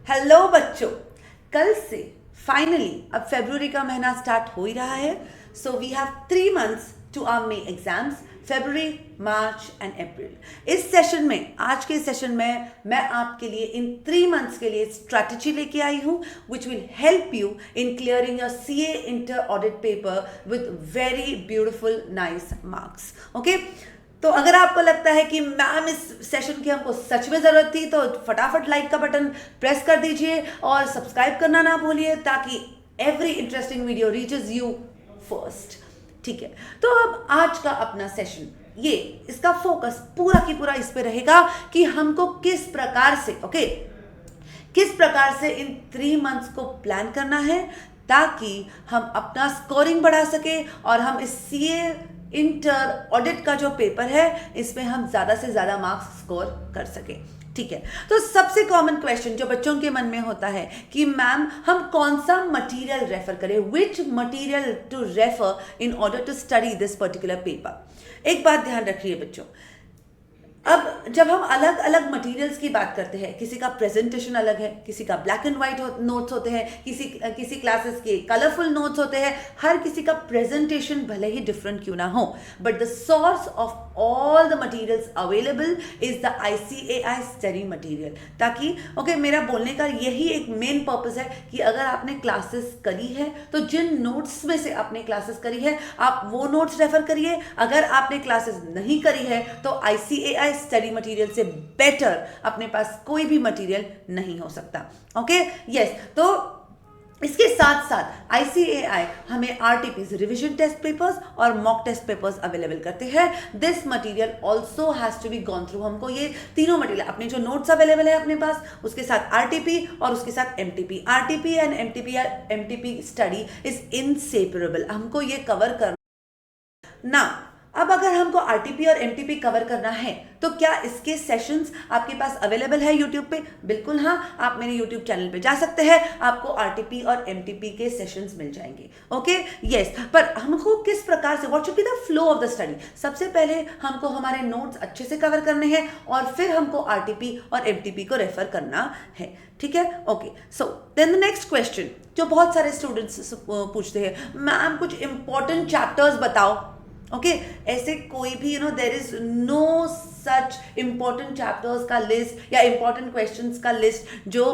Hello बच्चों, कल से फाइनली अब फरवरी का महीना स्टार्ट हो ही रहा है। So we have 3 months to our main exams, February, March and April. इस सेशन में, आज के सेशन में मैं आपके लिए इन 3 months के लिए स्ट्रैटेजी लेके आई हूँ which will help you in clearing your CA inter audit paper with very beautiful nice marks. Okay, तो अगर आपको लगता है कि मैम इस सेशन की हमको सच में ज़रूरत थी तो फटाफट लाइक का बटन प्रेस कर दीजिए और सब्सक्राइब करना ना भूलिए ताकि every interesting video reaches you first. ठीक है, तो अब आज का अपना सेशन, ये इसका फोकस पूरा की पूरा इस पे रहेगा कि हमको किस प्रकार से किस प्रकार से इन 3 months को प्लान करना है ताकि हम अपना स्कोरिंग बढ़ा सके और हम इस सीए इंटर ऑडिट का जो पेपर है इसमें हम ज़्यादा से ज़्यादा मार्क्स स्कोर कर सके। ठीक है, तो सबसे कॉमन क्वेश्चन जो बच्चों के मन में होता है कि मैम हम कौन सा मटेरियल रेफर करें, which material to refer in order to study this particular paper. एक बात ध्यान रखिए बच्चों, अब जब हम अलग अलग मटेरियल्स की बात करते हैं, किसी का प्रेजेंटेशन अलग है, किसी का ब्लैक एंड वाइट नोट्स होते हैं, किसी क्लासेस के कलरफुल नोट्स होते हैं, हर किसी का प्रेजेंटेशन भले ही डिफरेंट क्यों ना हो, but the source of all the materials available is the ICAI study material. ताकि मेरा बोलने का यही एक मेन पर्पस है कि अगर आपने क्लासेस करी है तो जिन नोट्स में से आपने क्लासेस करी है आप वो नोट्स रेफर करिए। अगर आपने क्लासेस नहीं करी है तो ICAI स्टडी मटेरियल से बेटर अपने पास कोई भी मटेरियल नहीं हो सकता। ओके, यस, तो इसके साथ साथ ICAI हमें RTPs रिविजन टेस्ट पेपर्स और मॉक टेस्ट पेपर्स अवेलेबल करते हैं। This material also has to be gone through. हमको ये तीनों मटेरियल, अपने जो नोट्स अवेलेबल है अपने पास, उसके साथ RTP और उसके साथ MTP। RTP and MTP study is inseparable. हमको ये कवर करना ना। अब अगर हमको RTP और MTP कवर करना है तो क्या इसके सेशंस आपके पास अवेलेबल है यूट्यूब पे? बिल्कुल हाँ, आप मेरे यूट्यूब चैनल पे जा सकते हैं, आपको RTP और MTP के सेशंस मिल जाएंगे। ओके, यस, पर हमको किस प्रकार से, what should be the flow of the study? सबसे पहले हमको हमारे नोट्स अच्छे से कवर करने हैं और फिर हमको RTP और MTP को रेफर करना है। ठीक है, okay, so then the next question जो बहुत सारे स्टूडेंट्स पूछते हैं, मैम कुछ इंपॉर्टेंट चैप्टर्स बताओ। ओके, ऐसे कोई भी there is no such important chapters का लिस्ट या इंपॉर्टेंट क्वेश्चंस का लिस्ट जो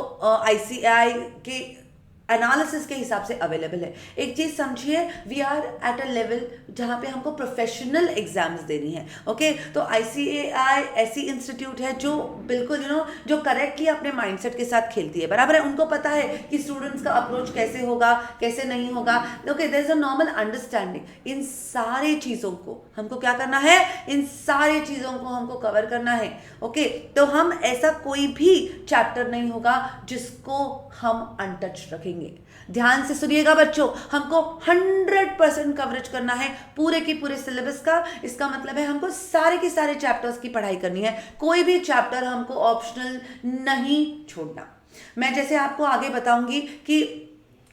ICAI के एनालिसिस के हिसाब से अवेलेबल है। एक चीज समझिए, we are at a level जहां पे हमको प्रोफेशनल एग्जाम्स देनी है। ओके, तो ICAI ऐसी इंस्टीट्यूट है जो बिल्कुल जो करेक्टली अपने माइंडसेट के साथ खेलती है, बराबर है। उनको पता है कि स्टूडेंट्स का अप्रोच कैसे होगा, कैसे नहीं होगा। Okay, there is a normal understanding. इन सारी चीजों को हमको क्या करना है, इन सारी चीजों को हमको कवर करना है। ओके, तो हम ऐसा कोई भी चैप्टर नहीं होगा जिसको हम अनटच रखेंगे। ध्यान से सुनिएगा बच्चों, हमको 100% कवरेज करना है पूरे की पूरे सिलेबस का। इसका मतलब है हमको सारे के सारे चैप्टर्स की पढ़ाई करनी है, कोई भी चैप्टर हमको ऑप्शनल नहीं छोड़ना। मैं जैसे आपको आगे बताऊंगी कि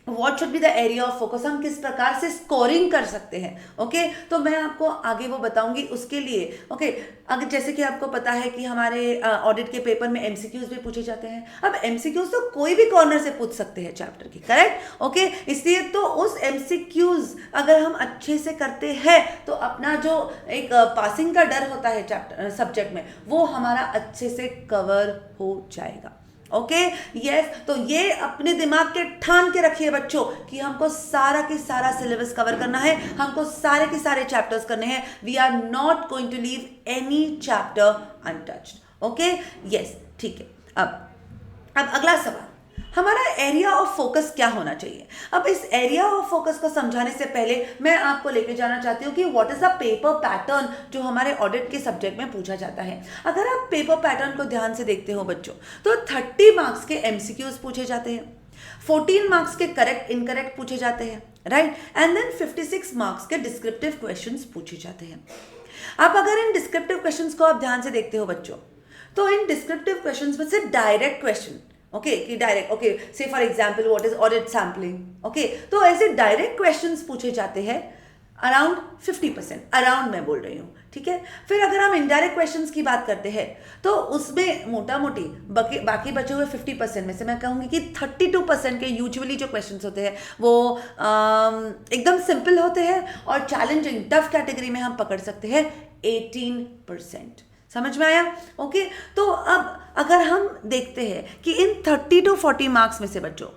what should be the area of focus, हम किस प्रकार से स्कोरिंग कर सकते हैं। ओके, तो मैं आपको आगे वो बताऊंगी उसके लिए। ओके, अगर जैसे कि आपको पता है कि हमारे ऑडिट के पेपर में MCQs भी पूछे जाते हैं। अब MCQs तो कोई भी कॉर्नर से पूछ सकते हैं चैप्टर की, करेक्ट। ओके, इसलिए तो उस MCQs अगर हम अच्छे से करते हैं तो अपना जो एक पासिंग का डर होता है चैप्टर सब्जेक्ट में, वो हमारा अच्छे से कवर हो जाएगा। ओके, यस, तो ये अपने दिमाग के ठान के रखिए बच्चों कि हमको सारा के सारा सिलेबस कवर करना है, हमको सारे के सारे चैप्टर्स करने हैं। We are not going to leave any chapter untouched. Okay, yes, ठीक है। अब अगला सवाल, हमारा एरिया ऑफ फोकस क्या होना चाहिए? अब इस एरिया ऑफ फोकस को समझाने से पहले मैं आपको लेके जाना चाहती हूँ कि what is the paper pattern जो हमारे ऑडिट के सब्जेक्ट में पूछा जाता है। अगर आप पेपर पैटर्न को ध्यान से देखते हो बच्चों, तो 30 मार्क्स के MCQs पूछे जाते हैं, 14 मार्क्स के करेक्ट इनकरेक्ट पूछे जाते हैं, राइट, एंड देन 56 मार्क्स के डिस्क्रिप्टिव क्वेश्चंस पूछे जाते हैं। अब अगर इन डिस्क्रिप्टिव क्वेश्चंस को आप ध्यान से देखते हो बच्चों, तो इन डिस्क्रिप्टिव क्वेश्चंस में से डायरेक्ट क्वेश्चन, ओके, कि डायरेक्ट, ओके, से for example what is audit sampling. Okay, तो ऐसे डायरेक्ट क्वेश्चंस पूछे जाते हैं अराउंड 50%, अराउंड मैं बोल रही हूँ, ठीक है। फिर अगर हम इनडायरेक्ट क्वेश्चंस की बात करते हैं तो उसमें मोटा मोटी बाकी बचे हुए 50% में से मैं कहूँगी कि 32% के यूजुअली जो क्वेश्चंस होते हैं वो एकदम सिंपल होते हैं, और चैलेंजिंग टफ कैटेगरी में हम पकड़ सकते हैं 18%। समझ में आया? ओके, तो अब अगर हम देखते हैं कि इन 30 to 40 मार्क्स में से बच्चों,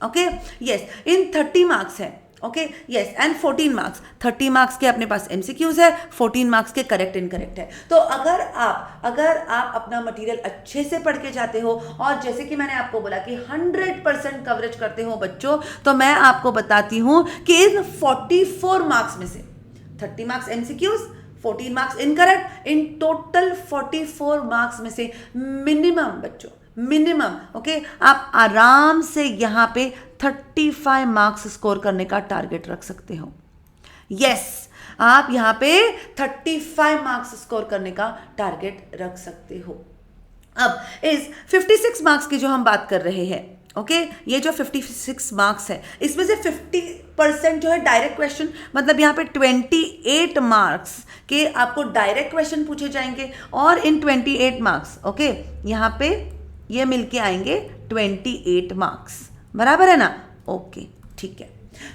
ओके यस, इन 30 मार्क्स है, okay yes, and 14 marks, 30 marks के अपने पास एमसीक्यूज है, 14 मार्क्स के करेक्ट इनकरेक्ट है। तो अगर आप अपना मटेरियल अच्छे से पढ़ के जाते हो, और जैसे कि मैंने आपको बोला कि 100% कवरेज करते हो बच्चों, तो मैं आपको बताती हूं कि इन 44 मार्क्स में से 30 marks MCQs, 14 marks incorrect, in total 44 marks में से मिनिमम बच्चों, मिनिमम ओके, आप आराम से यहां पे 35 मार्क्स स्कोर करने का टारगेट रख सकते हो। यस, आप यहां पे 35 मार्क्स स्कोर करने का टारगेट रख सकते हो। अब इस 56 मार्क्स की जो हम बात कर रहे हैं, ओके ये जो 56 मार्क्स है, इसमें से 50% जो है डायरेक्ट क्वेश्चन, मतलब यहाँ पे 28 मार्क्स के आपको डायरेक्ट क्वेश्चन पूछे जाएंगे, और इन 28 मार्क्स ओके यहाँ पे ये मिलके आएंगे 28 मार्क्स, बराबर है ना? ओके ठीक है।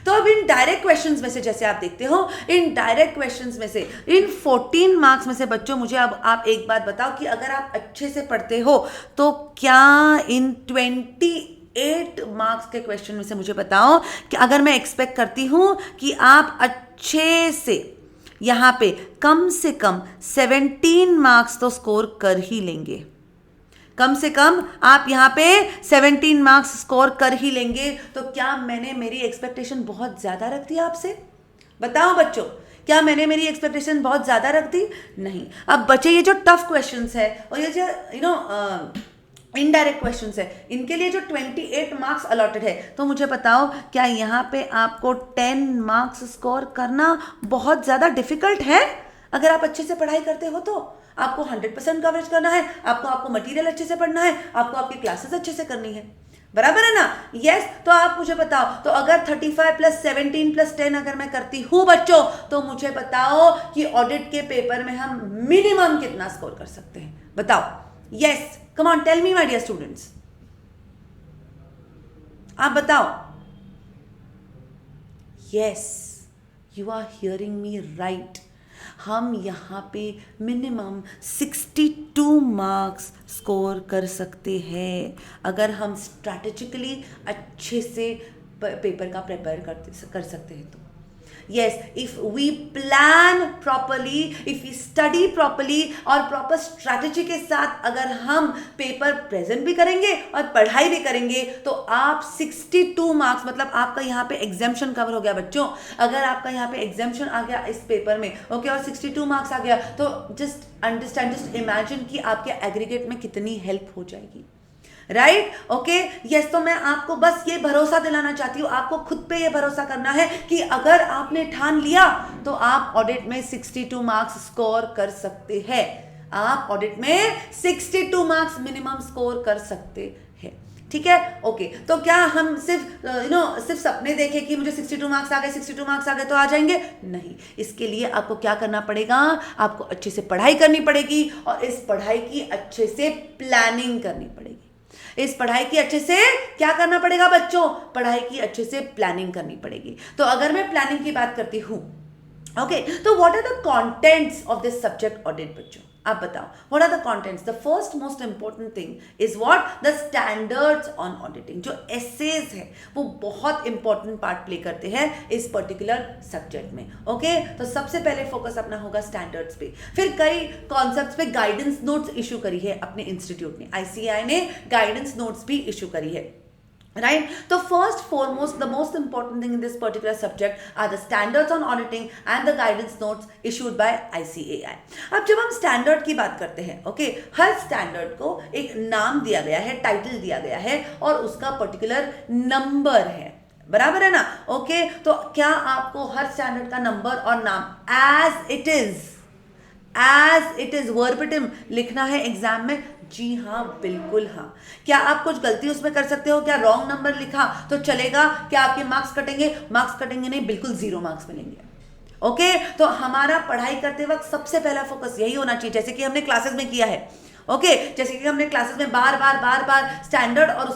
तो अब इन डायरेक्ट क्वेश्चंस में से जैसे आप देखते हो, इन डायरेक्ट क्वेश्चंस में से इन 14 मार्क्स में से बच्चों मुझे अब आप एक बात बताओ कि अगर आप अच्छे से पढ़ते हो तो क्या इन 28 मार्क्स के क्वेश्चन में से मुझे बताओ कि अगर मैं एक्सपेक्ट करती हूं कि आप अच्छे से यहां पे कम से कम 17 मार्क्स तो स्कोर कर ही लेंगे, कम से कम आप यहाँ पे 17 मार्क्स स्कोर कर ही लेंगे, तो क्या मैंने मेरी एक्सपेक्टेशन बहुत ज़्यादा रख दी आपसे? बताओ बच्चों, क्या मैंने मेरी एक्सपेक्टेशन बहुत ज़्यादा रख दी? नहीं। अब बचे ये जो टफ क्वेश्चंस है और ये जो इनडायरेक्ट क्वेश्चंस है, इनके लिए जो 28 मार्क्स अलॉटेड है, तो मुझे बताओ क्या यहाँ पे आपको 10 मार्क्स स्कोर करना बहुत ज़्यादा डिफिकल्ट है? अगर आप अच्छे से पढ़ाई करते हो तो आपको 100% कवरेज करना है, आपको मटेरियल अच्छे से पढ़ना है, आपको आपकी क्लासेस अच्छे से करनी है, बराबर है ना? यस। तो आप मुझे बताओ, तो अगर 35 + 17 + 10 अगर मैं करती हूं बच्चों, तो मुझे बताओ कि ऑडिट के पेपर में हम मिनिमम कितना स्कोर कर सकते हैं? बताओ। Yes, come on tell me my dear students, आप बताओ। Yes, you are hearing me right. हम यहाँ पे मिनिमम 62 मार्क्स स्कोर कर सकते हैं अगर हम स्ट्रैटेजिकली अच्छे से पेपर का प्रिपेयर कर सकते हैं तो। Yes, if we plan properly, if we study properly और प्रॉपर स्ट्रैटेजी के साथ अगर हम पेपर प्रेजेंट भी करेंगे और पढ़ाई भी करेंगे, तो आप 62 मार्क्स, मतलब आपका यहाँ पे एग्जाम्शन कवर हो गया बच्चों। अगर आपका यहाँ पे एग्जाम्शन आ गया इस पेपर में ओके, और 62 मार्क्स आ गया, तो जस्ट अंडरस्टैंड, जस्ट इमेजिन कि आपके एग्रीगेट में कितनी हेल्प हो जाएगी, राइट? Okay yes. तो मैं आपको बस ये भरोसा दिलाना चाहती हूँ, आपको खुद पे ये भरोसा करना है कि अगर आपने ठान लिया तो आप ऑडिट में 62 मार्क्स स्कोर कर सकते हैं। आप ऑडिट में 62 मार्क्स मिनिमम स्कोर कर सकते हैं, ठीक है? ओके, तो क्या हम सिर्फ सपने देखें कि मुझे 62 मार्क्स आ गए, 62 मार्क्स आ गए तो आ जाएंगे? नहीं। इसके लिए आपको क्या करना पड़ेगा? आपको अच्छे से पढ़ाई करनी पड़ेगी, और इस पढ़ाई की अच्छे से प्लानिंग करनी पड़ेगी। इस पढ़ाई की अच्छे से क्या करना पड़ेगा बच्चों? पढ़ाई की अच्छे से प्लानिंग करनी पड़ेगी। तो अगर मैं प्लानिंग की बात करती हूं, ओके, तो what are the contents of this subject audit बच्चों? आप बताओ, what are the contents? The first most important thing is what? The standards on auditing. जो एसेज है वो बहुत इंपॉर्टेंट पार्ट प्ले करते हैं इस पर्टिकुलर सब्जेक्ट में, ओके? तो सबसे पहले फोकस अपना होगा स्टैंडर्ड्स पे। फिर कई कॉन्सेप्ट्स पे गाइडेंस नोट्स इशू करी है अपने इंस्टीट्यूट ने, ICAI ने गाइडेंस नोट्स भी इशू करी है, right? So first foremost, the most important thing in this particular subject are the standards on auditing and the guidance notes issued by ICAI. अब जब हम स्टैंडर्ड की बात करते हैं, ओके, हर स्टैंडर्ड को एक नाम दिया गया है, टाइटल दिया गया है, और उसका पर्टिकुलर नंबर है, बराबर है ना? ओके, तो क्या आपको हर स्टैंडर्ड का नंबर और नाम एज इट इज वर्बटिम लिखना है एग्जाम में? जी हाँ, बिल्कुल हाँ। क्या आप कुछ गलती उसमें कर सकते हो? क्या रॉन्ग नंबर लिखा तो चलेगा? क्या आपके मार्क्स कटेंगे? मार्क्स कटेंगे नहीं, बिल्कुल 0 मार्क्स मिलेंगे। ओके तो हमारा पढ़ाई करते वक्त सबसे पहला फोकस यही होना चाहिए, जैसे कि हमने क्लासेस में किया है। ओके जैसे कि हमने क्लासेस में बार बार स्टैंडर्ड और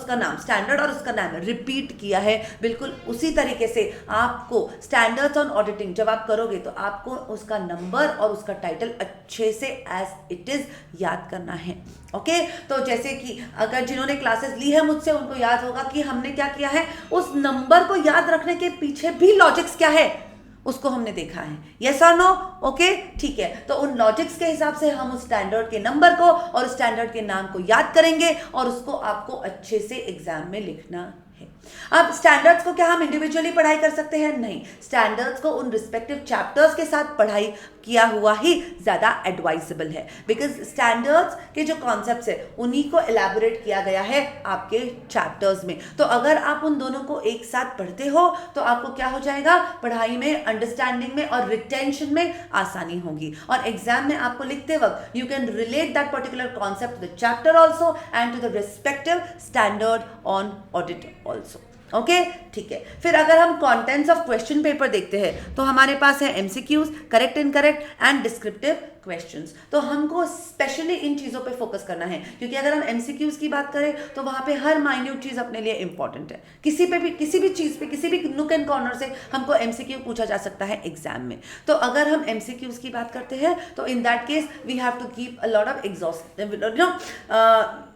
उसका नाम रिपीट किया है, बिल्कुल उसी तरीके से आपको स्टैंडर्ड्स ऑन ऑडिटिंग जब आप करोगे तो आपको उसका नंबर और उसका टाइटल अच्छे से एज इट इज याद करना है। ओके तो जैसे कि अगर जिन्होंने क्लासेस ली है मुझसे उनको याद होगा कि हमने क्या किया है, उस नंबर को याद रखने के पीछे भी लॉजिक्स क्या है उसको हमने देखा है। यस और नो? ओके ठीक है, तो उन लॉजिक्स के हिसाब से हम उस स्टैंडर्ड के नंबर को और स्टैंडर्ड के नाम को याद करेंगे और उसको आपको अच्छे से एग्जाम में लिखना है। अब स्टैंडर्ड्स को क्या हम इंडिविजुअली पढ़ाई कर सकते हैं? नहीं, स्टैंडर्ड्स को उन रिस्पेक्टिव चैप्टर्स के साथ पढ़ाई किया हुआ ही ज़्यादा एडवाइजेबल है, बिकॉज स्टैंडर्ड्स के जो कॉन्सेप्ट्स है उन्हीं को एलैबोरेट किया गया है आपके चैप्टर्स में। तो अगर आप उन दोनों को एक साथ पढ़ते हो तो आपको क्या हो जाएगा, पढ़ाई में, अंडरस्टैंडिंग में और रिटेंशन में आसानी होगी, और एग्जाम में आपको लिखते वक्त you can relate that particular concept to the chapter also and to the respective standard on audit also. Okay ठीक है, फिर अगर हम कंटेंट्स ऑफ क्वेश्चन पेपर देखते हैं तो हमारे पास है MCQs, correct incorrect and descriptive questions. तो हमको स्पेशली इन चीज़ों पे फोकस करना है, क्योंकि अगर हम एमसीक्यूज की बात करें तो वहाँ पे हर माइन्यूट चीज़ अपने लिए इंपॉर्टेंट है। किसी भी चीज़ पे, किसी भी नुक एंड कॉर्नर से हमको एमसीक्यू पूछा जा सकता है एग्जाम में। तो अगर हम एमसीक्यूज की बात करते हैं तो in that case we have to keep a lot of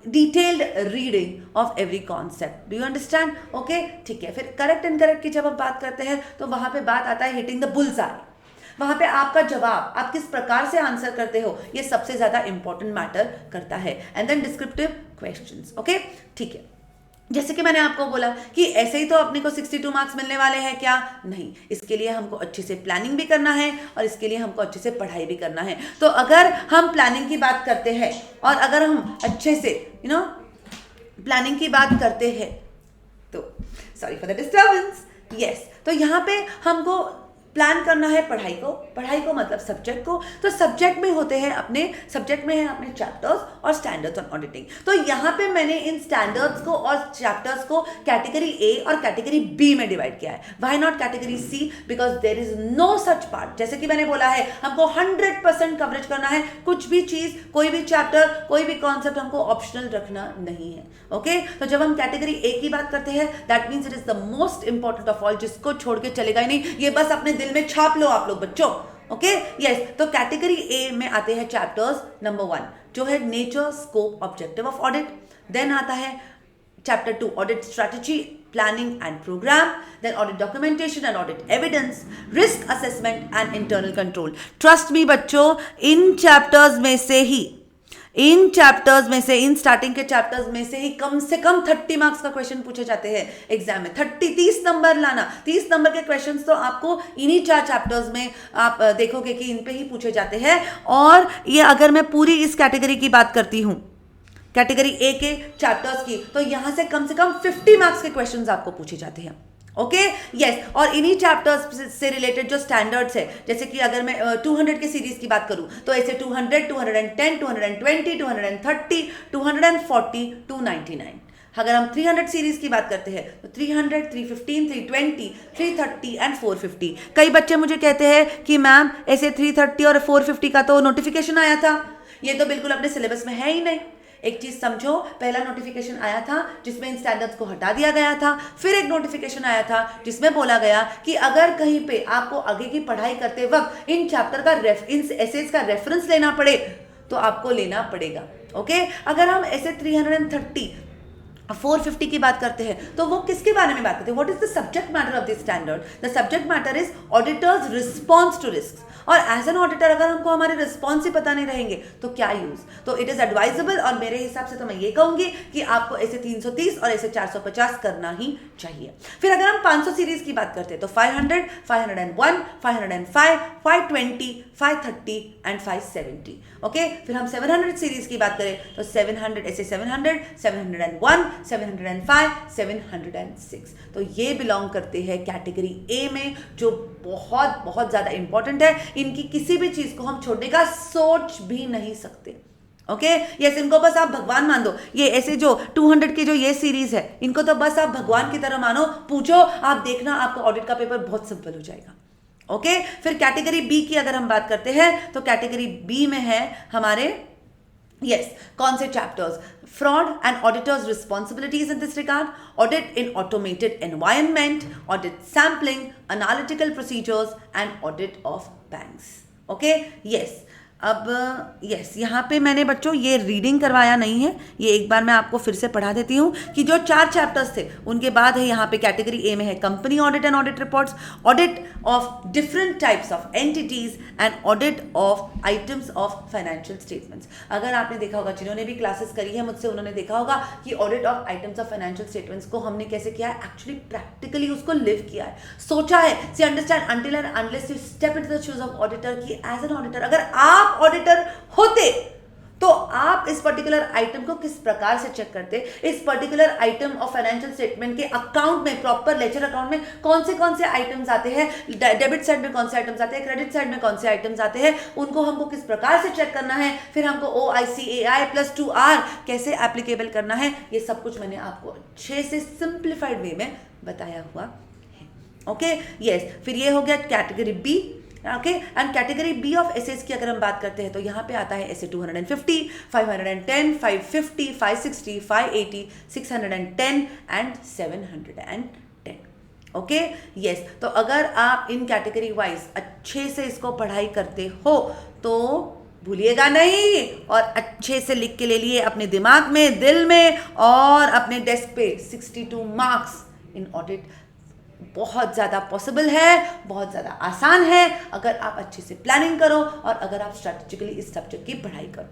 detailed reading of every concept. Do you understand? Okay ठीक है, फिर करेक्ट इनकरेक्ट की जब हम बात करते हैं तो वहाँ पे बात आता है हिटिंग द बुल्स आई। वहां पे आपका जवाब, आप किस प्रकार से आंसर करते हो, ये सबसे ज्यादा इंपॉर्टेंट मैटर करता है। And then descriptive questions. Okay ठीक है, जैसे कि मैंने आपको बोला कि ऐसे ही तो अपने को 62 मार्क्स मिलने वाले हैं क्या? नहीं, इसके लिए हमको अच्छे से प्लानिंग भी करना है और इसके लिए हमको अच्छे से पढ़ाई भी करना है। तो अगर हम प्लानिंग की बात करते हैं और अगर हम अच्छे से प्लानिंग की बात करते हैं तो sorry for the disturbance, yes, तो यहाँ पे हमको प्लान करना है पढ़ाई को मतलब सब्जेक्ट को। तो सब्जेक्ट में है अपने चैप्टर्स और स्टैंडर्ड्स ऑन ऑडिटिंग। तो यहाँ पे मैंने इन स्टैंडर्ड्स को और चैप्टर्स को कैटेगरी ए और कैटेगरी बी में डिवाइड किया है। Why not category C? Because there is no such part. जैसे कि मैंने बोला है, हमको 100% कवरेज करना है। कुछ भी चीज, कोई भी चैप्टर, कोई भी कॉन्सेप्ट हमको ऑप्शनल रखना नहीं है। ओके तो जब हम कैटेगरी ए की बात करते हैं, that means it is the most important of all, जिसको छोड़ के चलेगा ही नहीं। ये बस अपने दिल में छाप लो आप लोग बच्चों। ओके यस, तो कैटेगरी ए में आते हैं चैप्टर्स नंबर 1 जो है nature, scope, objective of audit. Then आता है chapter 2 audit strategy, planning and programme. Then audit documentation and audit evidence, risk assessment and internal control. Trust me बच्चों, इन चैप्टर्स में से, इन स्टार्टिंग के चैप्टर्स में से ही कम से कम 30 मार्क्स का क्वेश्चन पूछे जाते हैं एग्जाम में। 30 नंबर लाना, 30 नंबर के क्वेश्चंस तो आपको इन्हीं 4 चैप्टर्स में आप देखोगे कि इन पे ही पूछे जाते हैं। और ये अगर मैं पूरी इस कैटेगरी की बात करती हूँ, कैटेगरी ए के चैप्टर्स की, तो यहां से कम 50 मार्क्स के क्वेश्चंस आपको पूछे जाते हैं। ओके यस, और इन्हीं चैप्टर्स से रिलेटेड जो स्टैंडर्ड्स है, जैसे कि अगर मैं 200 की सीरीज की बात करूं तो ऐसे 200, 210, 220, 230, 240, 299। अगर हम 300 सीरीज की बात करते हैं तो 300, 315, 320, 330 एंड 450। कई बच्चे मुझे कहते हैं कि मैम ऐसे 330 और 450 का तो नोटिफिकेशन आया था, ये तो बिल्कुल अपने सिलेबस में है ही नहीं। एक चीज समझो, पहला नोटिफिकेशन आया था जिसमें इन स्टैंडर्ड्स को हटा दिया गया था। फिर एक नोटिफिकेशन आया था जिसमें बोला गया कि अगर कहीं पे आपको आगे की पढ़ाई करते वक्त इन चैप्टर का इन एसेज का रेफरेंस लेना पड़े तो आपको लेना पड़ेगा। ओके अगर हम ऐसे 330 450 की बात करते हैं तो वो किसके बारे में बात करते हैं? What is the subject matter of this standard? The subject matter is auditor's response to risk. और एज एन ऑडिटर अगर हमको हमारे रिस्पॉन्स ही पता नहीं रहेंगे तो क्या यूज? तो इट इज एडवाइजेबल, और मेरे हिसाब से तो मैं ये कहूंगी कि आपको ऐसे 330 और ऐसे 450 करना ही चाहिए। फिर अगर हम 500 सीरीज की बात करते हैं तो 500, 501, 505, 520, 530 एंड 570। ओके फिर हम 700 सीरीज की बात करें तो 700, ऐसे 700, 701, 705, 706। तो ये बिलोंग करते हैं कैटेगरी ए में, जो बहुत बहुत ज्यादा इंपॉर्टेंट है। इनकी किसी भी चीज को हम छोड़ने का सोच भी नहीं सकते। ओके यस, इनको बस आप भगवान मान दो। ये ऐसे जो 200 की जो ये सीरीज है, इनको तो बस आप भगवान की तरह मानो, पूछो, आप देखना आपका ऑडिट का पेपर बहुत सिंपल हो जाएगा। ओके फिर कैटेगरी बी की अगर हम बात करते हैं तो कैटेगरी बी में है हमारे कौन से chapters? Fraud and auditors responsibilities in this regard, audit in automated environment, audit sampling, analytical procedures and audit of banks. Okay अब यहाँ पे मैंने बच्चों ये रीडिंग करवाया नहीं है, ये एक बार मैं आपको फिर से पढ़ा देती हूँ कि जो 4 चैप्टर्स थे उनके बाद है यहाँ पे कैटेगरी ए में है company audit and audit reports, audit of different types of entities and audit of items of financial statements. अगर आपने देखा होगा, जिन्होंने भी क्लासेस करी है मुझसे, उन्होंने देखा होगा कि audit of items of financial statements को हमने कैसे किया है, एक्चुअली प्रैक्टिकली उसको लिव किया है, सोचा है। See understand until and unless you step into the shoes of auditor की एज एन ऑडिटर अगर आप ऑडिटर होते तो आप इस पर्टिकुलर आइटम को किस प्रकार से चेक करते, इस particular item of financial statement के अकाउंट में, प्रॉपर लेजर अकाउंट में कौन से आइटम्स आते हैं, डेबिट साइड में कौन से आइटम्स आते हैं, क्रेडिट साइड में कौन से आइटम्स आते हैं, उनको हमको किस प्रकार से चेक करना है, फिर हमको OICAI + 2R कैसे एप्लीकेबल करना है, ये सब कुछ मैंने आपको अच्छे से सिंप्लीफाइड वे में बताया हुआ है। ओके फिर ये हो गया category B. Okay and category B of essays की अगर हम बात करते हैं तो यहाँ पे आता है एसे 250, 510, 550, 560, 580, 610 एंड 710। ओके तो अगर आप इन कैटेगरी वाइज अच्छे से इसको पढ़ाई करते हो तो भूलिएगा नहीं, और अच्छे से लिख के ले लिए अपने दिमाग में, दिल में, और अपने डेस्क पे 62 मार्क्स इन ऑडिट बहुत ज़्यादा पॉसिबल है, बहुत ज़्यादा आसान है अगर आप अच्छे से प्लानिंग करो और अगर आप स्ट्रैटेजिकली इस सब्जेक्ट की पढ़ाई करो।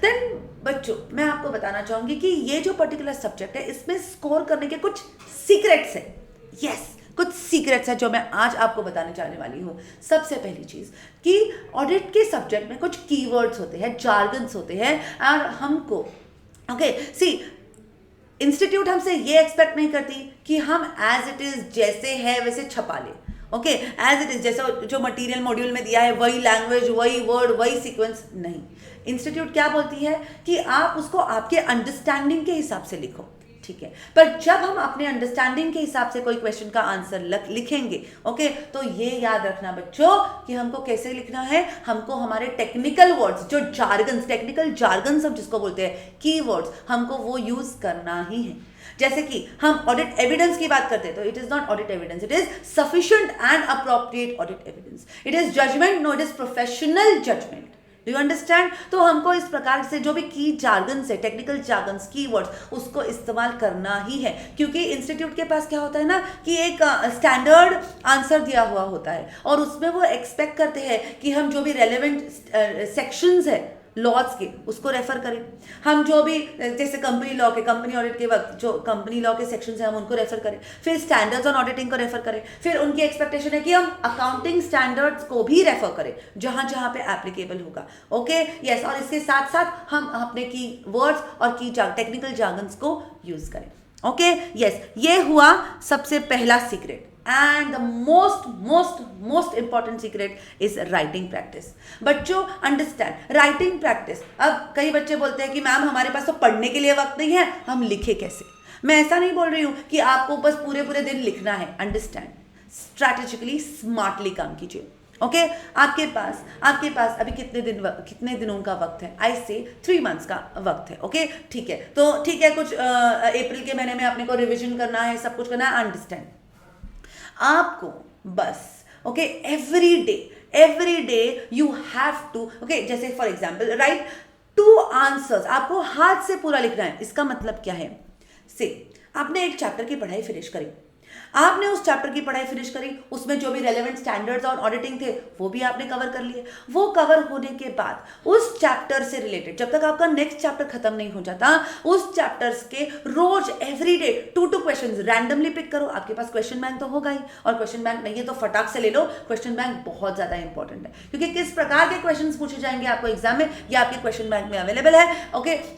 देन बच्चों मैं आपको बताना चाहूँगी कि ये जो पर्टिकुलर सब्जेक्ट है इसमें स्कोर करने के कुछ सीक्रेट्स है। कुछ सीक्रेट्स है जो मैं आज आपको बताने चाहने वाली हूँ। सबसे पहली चीज़ कि ऑडिट के सब्जेक्ट में कुछ कीवर्ड्स होते हैं, जार्गन्स होते हैं, और हमको इंस्टीट्यूट हमसे ये एक्सपेक्ट नहीं करती कि हम एज इट इज जैसे है वैसे छपा ले। एज इट इज जैसा जो मटेरियल मॉड्यूल में दिया है वही लैंग्वेज, वही वर्ड, वही सीक्वेंस, नहीं। इंस्टीट्यूट क्या बोलती है कि आप उसको आपके अंडरस्टैंडिंग के हिसाब से लिखो, ठीक है। पर जब हम अपने अंडरस्टैंडिंग के हिसाब से कोई क्वेश्चन का आंसर लिखेंगे, तो ये याद रखना बच्चों कि हमको कैसे लिखना है, हमको हमारे टेक्निकल वर्ड्स, जो जार्गन्स, टेक्निकल जार्गन्स हम जिसको बोलते हैं, कीवर्ड्स, हमको वो यूज करना ही है। जैसे कि हम ऑडिट एविडेंस की बात करते हैं तो it is not audit evidence, it is sufficient and appropriate audit evidence, it is judgment, no it is professional judgment. Do you understand? तो हमको इस प्रकार से जो भी की जार्गन्स है, टेक्निकल जार्गन्स, कीवर्ड्स, उसको इस्तेमाल करना ही है, क्योंकि इंस्टीट्यूट के पास क्या होता है ना कि एक स्टैंडर्ड आंसर दिया हुआ होता है और उसमें वो एक्सपेक्ट करते हैं कि हम जो भी रेलेवेंट सेक्शंस है लॉज के उसको रेफर करें, हम जो भी जैसे कंपनी लॉ के, कंपनी ऑडिट के वक्त जो कंपनी लॉ के सेक्शंस हैं हम उनको रेफर करें, फिर स्टैंडर्ड्स ऑन ऑडिटिंग को रेफर करें, फिर उनकी एक्सपेक्टेशन है कि हम अकाउंटिंग स्टैंडर्ड्स को भी रेफर करें जहां जहां पे एप्लीकेबल होगा। और इसके साथ साथ हम अपने की वर्ड्स और की टेक्निकल जार्गन्स को यूज करें। ये हुआ सबसे पहला secret. And the most important secret is writing practice। बच्चों अंडरस्टैंड, राइटिंग प्रैक्टिस। अब कई बच्चे बोलते हैं कि मैम हमारे पास तो पढ़ने के लिए वक्त नहीं है, हम लिखे कैसे? मैं ऐसा नहीं बोल रही हूँ कि आपको बस पूरे दिन लिखना है। अंडरस्टैंड, स्ट्रैटेजिकली, स्मार्टली काम कीजिए। आपके पास अभी कितने दिनों का वक्त है? आई से 3 मंथ्स का वक्त है। ठीक है, तो ठीक है, कुछ अप्रैल के महीने में आपने को रिविजन करना है, सब कुछ करना है। अंडरस्टैंड, आपको बस every day you have to, जैसे फॉर एग्जाम्पल राइट 2 आंसर्स, आपको हाथ से पूरा लिखना है। इसका मतलब क्या है? आपने एक चैप्टर की पढ़ाई फिनिश करी, आपने उस चैप्टर की पढ़ाई फिनिश करी, उसमें जो भी रेलेवेंट स्टैंडर्ड्स और ऑडिटिंग थे वो भी आपने कवर कर लिए। वो कवर होने के बाद उस चैप्टर से रिलेटेड जब तक आपका नेक्स्ट चैप्टर खत्म नहीं हो जाता, उस चैप्टर्स के रोज एवरीडे 2 क्वेश्चंस रैंडमली पिक करो। आपके पास क्वेश्चन बैंक तो होगा ही, और क्वेश्चन बैंक नहीं है तो फटाक से ले लो। क्वेश्चन बैंक बहुत ज्यादा इंपॉर्टेंट है, क्योंकि किस प्रकार के क्वेश्चन पूछे जाएंगे आपको एग्जाम में, ये आपके क्वेश्चन बैंक में अवेलेबल है।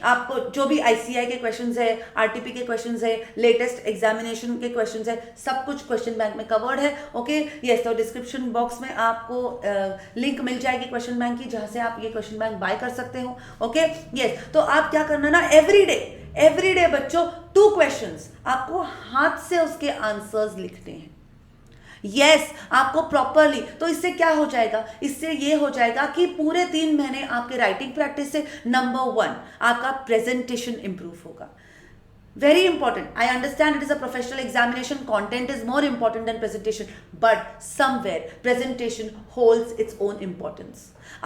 आपको जो भी ICI के क्वेश्चन है, RTP के क्वेश्चन है, लेटेस्ट एग्जामिनेशन के क्वेश्चन है, सब कुछ क्वेश्चन बैंक में कवर्ड है। तो डिस्क्रिप्शन बॉक्स में आपको लिंक मिल जाएगी क्वेश्चन बैंक की, जहां से आप ये क्वेश्चन बैंक बाय कर सकते हो। तो आप क्या करना ना, एवरी डे बच्चों 2 क्वेश्चंस आपको हाथ से उसके आंसर्स लिखने हैं। यस आपको प्रॉपरली, तो इससे क्या हो जाएगा, इससे ये हो जाएगा कि पूरे 3 महीने आपके राइटिंग प्रैक्टिस से नंबर 1 आपका प्रेजेंटेशन इंप्रूव होगा. Very important. I understand it is a professional examination. Content is more important than presentation. But somewhere presentation holds its own importance.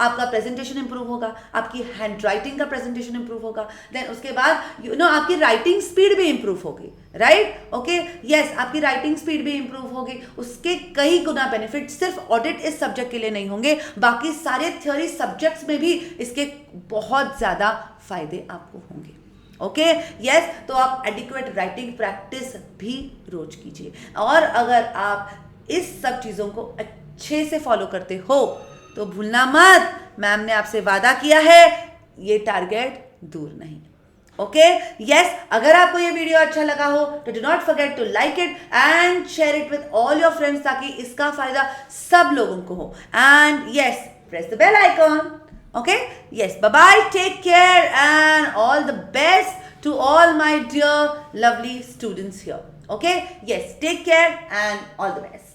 आपका प्रेजेंटेशन इंप्रूव होगा, आपकी हैंड राइटिंग का presentation improve होगा, then उसके बाद आपकी writing speed भी improve होगी, राइट? ओके, यस, आपकी राइटिंग स्पीड भी इंप्रूव होगी. उसके कई गुना बेनिफिट सिर्फ ऑडिट इस सब्जेक्ट के लिए नहीं होंगे, बाकी सारे थ्योरी सब्जेक्ट्स में भी इसके बहुत ज़्यादा फायदे आपको होंगे. ओके, यस, तो आप एडिक्वेट राइटिंग प्रैक्टिस भी रोज कीजिए. और अगर आप इस सब चीज़ों को अच्छे से फॉलो करते हो तो भूलना मत, मैम ने आपसे वादा किया है, ये टारगेट दूर नहीं. ओके, यस, अगर आपको ये वीडियो अच्छा लगा हो तो do not forget to like it and share it with all your friends, ताकि इसका फायदा सब लोगों को हो. And yes, press the bell icon. Okay, yes, bye bye, take care and all the best to all my dear lovely students here. Okay, yes, take care and all the best.